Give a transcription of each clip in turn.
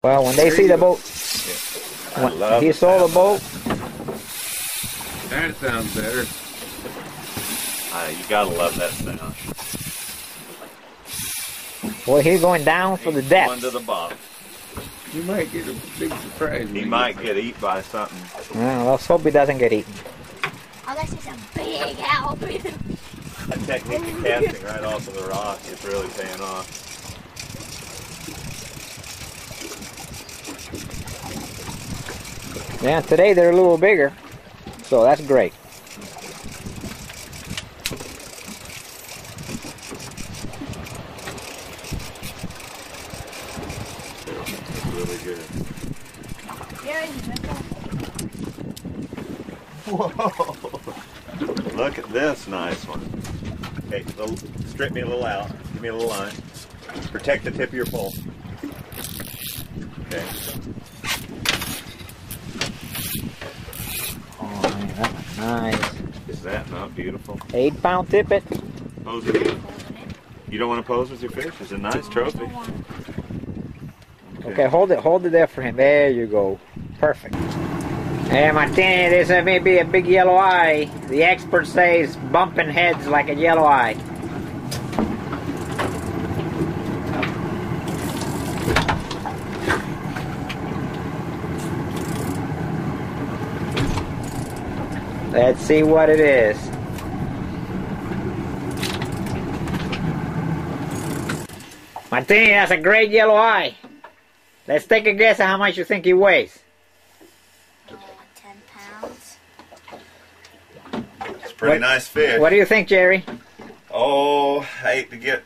Well, when they see the boat, when he saw the boat. That sounds better. You gotta love that sound. Well, he's going down for the depth. Going to the bottom. You might get a big surprise. He might get eaten by something. Well, let's hope he doesn't get eaten. Unless he's a big help. That technique of casting right off of the rock is really paying off. Yeah, today they're a little bigger, so that's great. Really good. Whoa! Look at this nice one. Okay, strip me a little out. Give me a little line. Protect the tip of your pole. Okay. Oh man, that was nice. Is that not beautiful? 8-pound tippet. Pose it in. You don't want to pose with your fish? It's a nice trophy. Okay, hold it there for him. There you go. Perfect. Hey, Martini, this may be a big yellow eye. The expert says bumping heads like a yellow eye. Let's see what it is. Martini, that's a great yellow eye. Let's take a guess at how much you think he weighs. 10 pounds. It's a pretty nice fish. What do you think, Jerry? Oh, I hate to get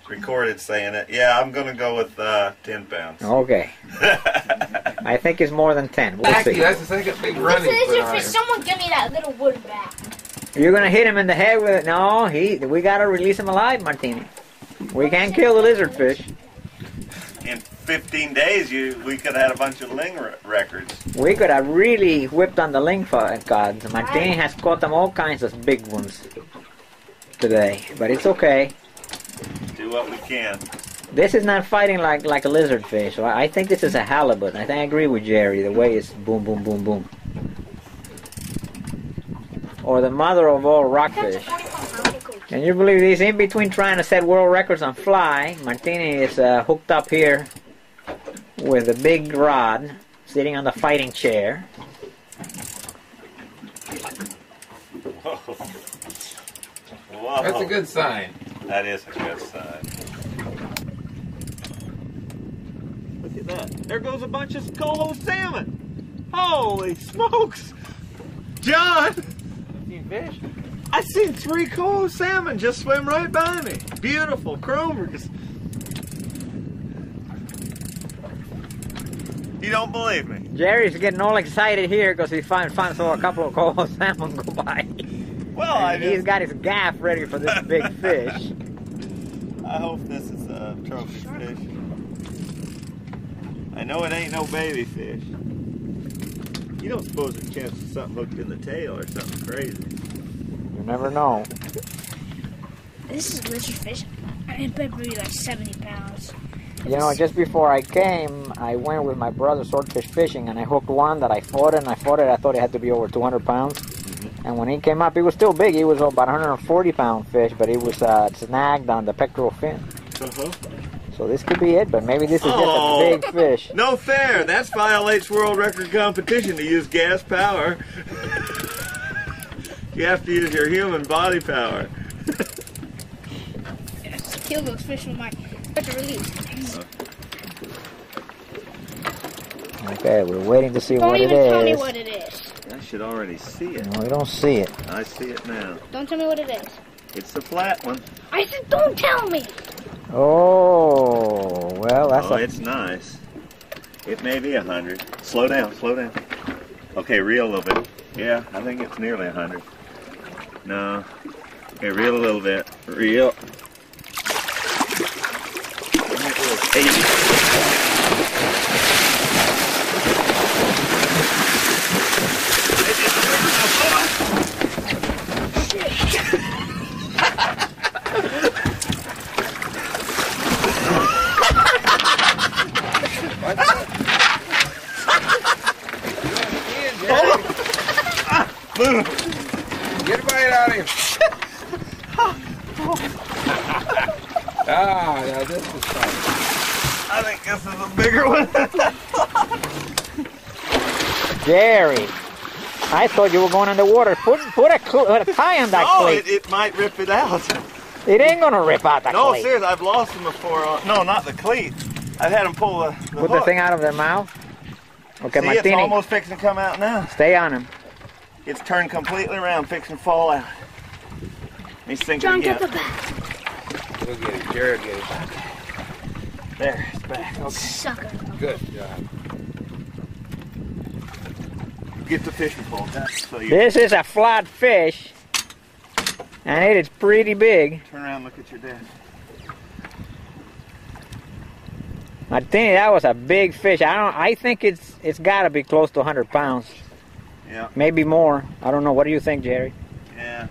recorded saying it. Yeah, I'm going to go with 10 pounds. Okay. I think it's more than 10. We'll Actually, see. that's the second big running Listen, if someone give me that little wood bat. You're going to hit him in the head with it. No, we got to release him alive, Martini. We can't kill the lizard fish. In 15 days, we could have had a bunch of ling records. We could have really whipped on the ling gods. Martini has caught them all kinds of big ones today, but it's okay. Do what we can. This is not fighting like a lizard fish. So I think this is a halibut. I think I agree with Jerry. The way it's boom, boom, boom, boom. Or the mother of all rockfish. Can you believe this? In between trying to set world records on fly, Martini is hooked up here with a big rod, sitting on the fighting chair. Whoa. That's a good sign. That is a good sign. Look at that. There goes a bunch of coho salmon. Holy smokes. John! You fish? I seen 3 coho salmon just swim right by me. Beautiful chromers. You don't believe me? Jerry's getting all excited here because he finds saw a couple of coho salmon go by. Well, He's got his gaff ready for this big fish. I hope this is a trophy fish. I know it ain't no baby fish. You don't suppose there's a chance of something hooked in the tail or something crazy. You never know. This is lizard fish. It better be like 70 pounds. You know, just before I came, I went with my brother swordfish fishing, and I hooked one that I fought it. I thought it had to be over 200 pounds. And when he came up, he was still big. He was about 140-pound fish, but he was snagged on the pectoral fin. So this could be it, but maybe this is just a big fish. No fair. That violates world record competition to use gas power. You have to use your human body power. Yes, kill those fish with my release. Okay, we're waiting to see Don't what it even is. tell me what it is. I should already see it. No, we don't see it. I see it now. Don't tell me what it is. It's the flat one. I said don't tell me. Oh, well, that's It's nice. It may be 100. Slow down, slow down. Okay, reel a little bit. Yeah, I think it's nearly 100. No. Okay, reel a little bit. Reel. 80. Boom. Get a bite out of him. Ah, now this is fun. I think this is a bigger one. Jerry, I thought you were going underwater. Put a tie on that No, cleat. it might rip it out. It ain't gonna rip out that No, cleat. seriously, I've lost them before. No, not the cleat. I've had them pull the Put the hook. thing out of their mouth. Okay, See, it's Martini, almost fixing to come out now. stay on him. It's turned completely around, fixing to fall out. He's sinking John, again. get the back. We'll get it. Jared, get it. There, it's back. Okay. Sucker. Good job. Get the fishing pole. So you This is a flat fish, and it is pretty big. turn around and look at your dad. Martini, that was a big fish. I think it's got to be close to 100 pounds, Yeah, maybe more. I don't know. What do you think, Jerry? yeah.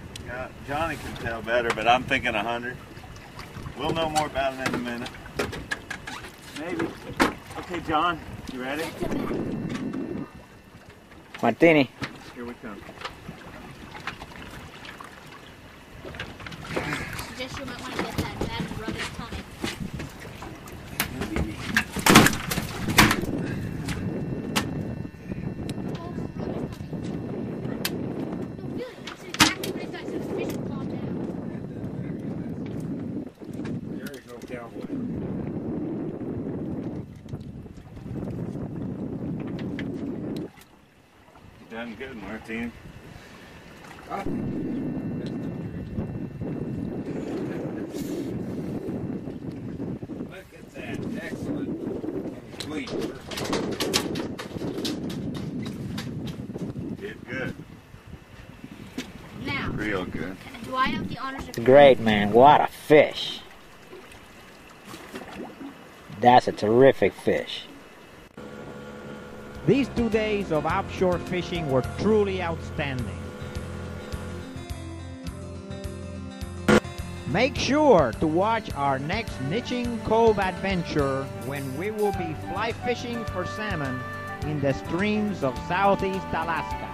Johnny can tell better, but I'm thinking 100. We'll know more about it in a minute. Maybe. Okay, John, you ready? Get the back. Martini, Here we come. Suggest you might want to get that bad and rub his tummy. Jared's no cowboy. Done good, Martine. Ah. Look at that. Excellent. Sweet. Did good. Now, Real good. do I have the honors of great man. What a fish. That's a terrific fish. These 2 days of offshore fishing were truly outstanding. Make sure to watch our next Niching Cove adventure when we will be fly fishing for salmon in the streams of Southeast Alaska.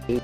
Eat.